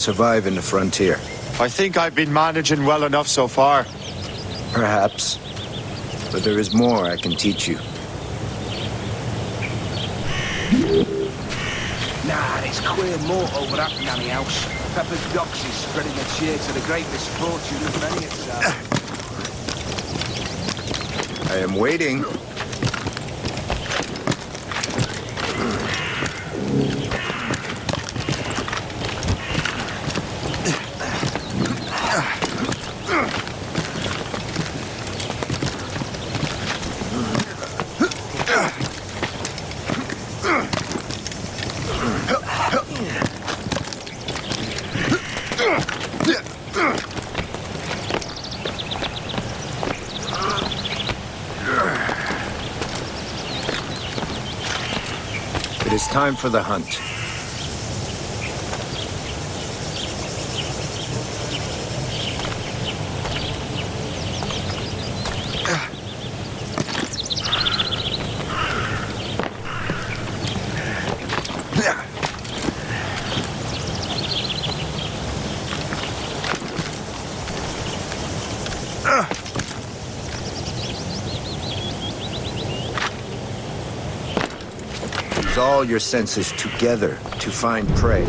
survive in the frontier. I think I've been managing well enough so far. Perhaps. But there is more I can teach you. Nah, it's queer mort over that nanny house. Pepper's Docks is spreading a cheer to the great misfortune of many a child. I am waiting. It is time for the hunt. Use all your senses together to find prey.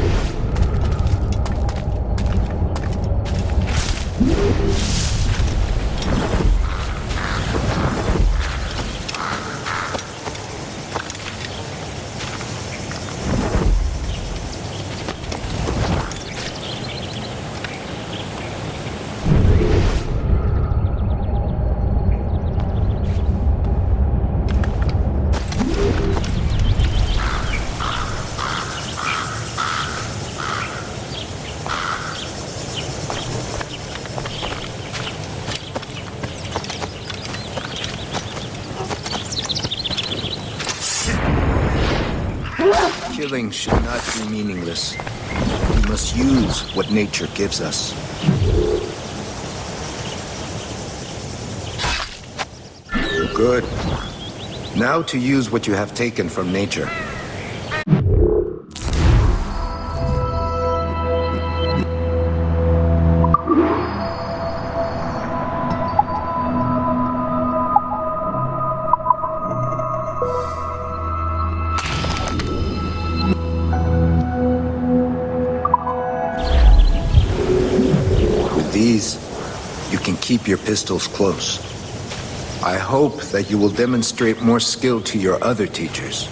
Killing should not be meaningless. We must use what nature gives us. Good. Now to use what you have taken from nature. These, you can keep your pistols close. I hope that you will demonstrate more skill to your other teachers.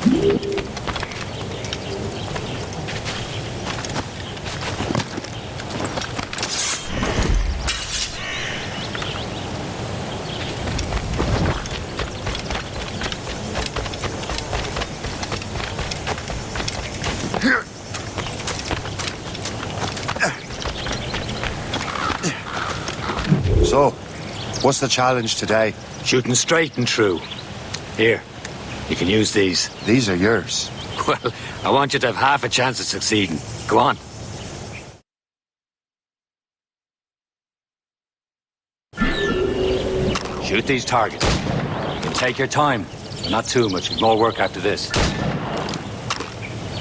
So, what's the challenge today? Shooting straight and true. Here, you can use these. These are yours. Well, I want you to have half a chance of succeeding. Go on. Shoot these targets. You can take your time, but not too much. More work after this.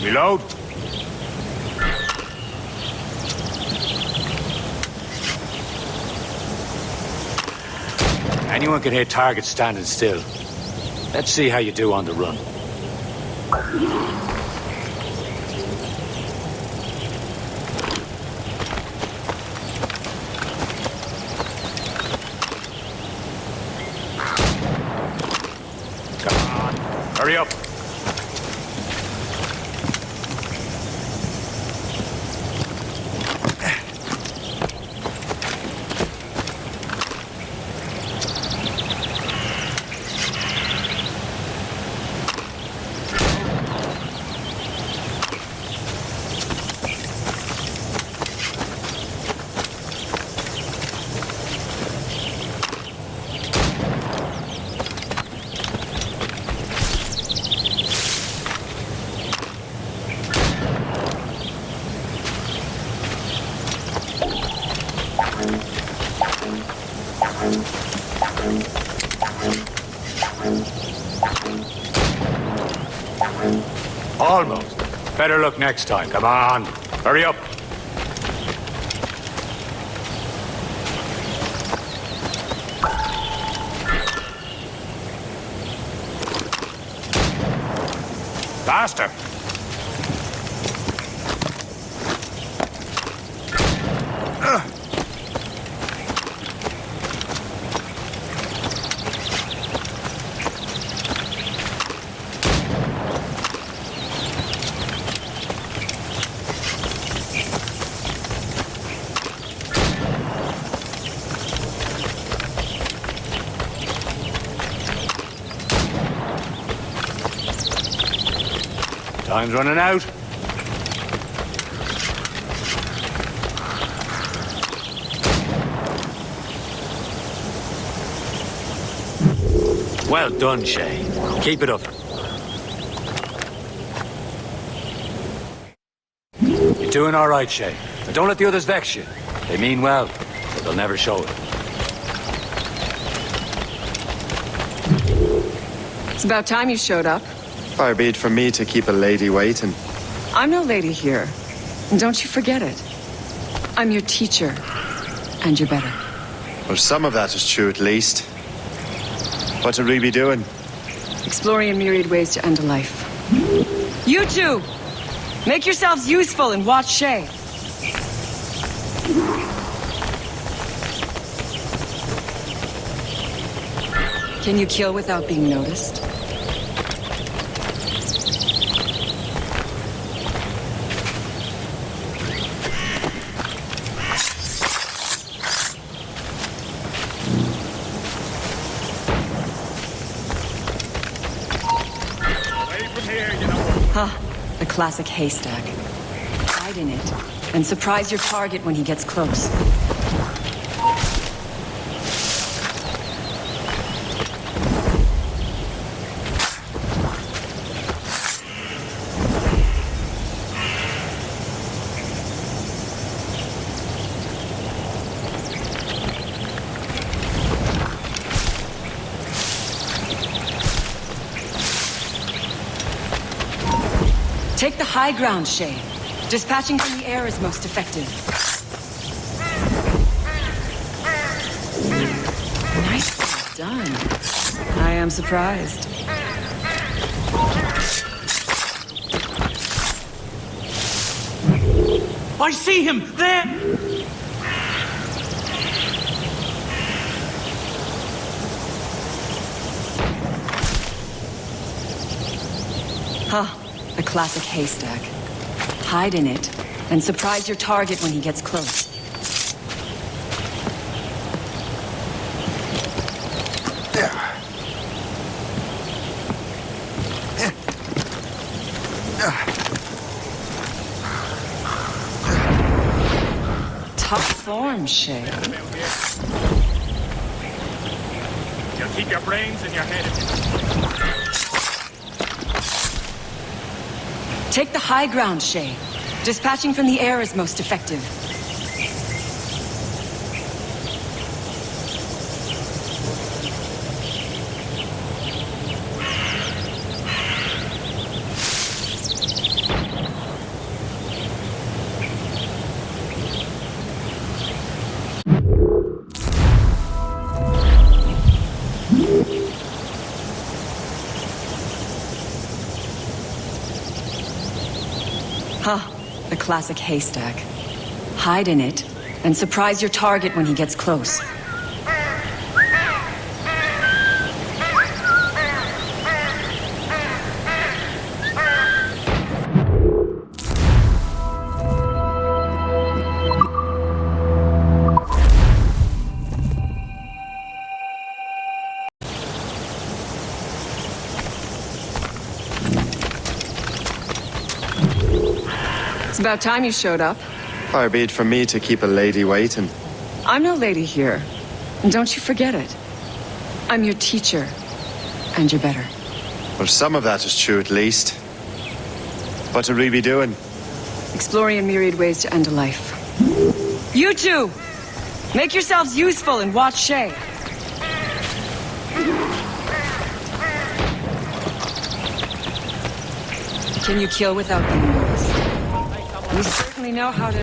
Reload. Anyone can hit targets standing still. Let's see how you do on the run. Come on, hurry up. Almost. Better luck next time. Come on. Hurry up. Faster! Time's running out. Well done, Shay. Keep it up. You're doing all right, Shay. But don't let the others vex you. They mean well, but they'll never show it. It's about time you showed up. Far be it from me to keep a lady waiting. I'm no lady here. And don't you forget it. I'm your teacher. And you're better. Well, some of that is true at least. What should we be doing? Exploring a myriad ways to end a life. You two! Make yourselves useful and watch Shay. Can you kill without being noticed? Huh, the classic haystack. Hide in it, and surprise your target when he gets close. Take the high ground, Shay. Dispatching from the air is most effective. Nicely done. I am surprised. I see him! There! Huh. The classic haystack. Hide in it, and surprise your target when he gets close. Top form, Shay. You'll keep your brains in your head. Take the high ground, Shay. Dispatching from the air is most effective. Huh, the classic haystack. Hide in it, and surprise your target when he gets close. It's about time you showed up. Far be it from me to keep a lady waiting. I'm no lady here. And don't you forget it. I'm your teacher. And you're better. Well, some of that is true at least. What should we be doing? Exploring a myriad ways to end a life. You two! Make yourselves useful and watch Shay. Can you kill without being noticed? You certainly know how to...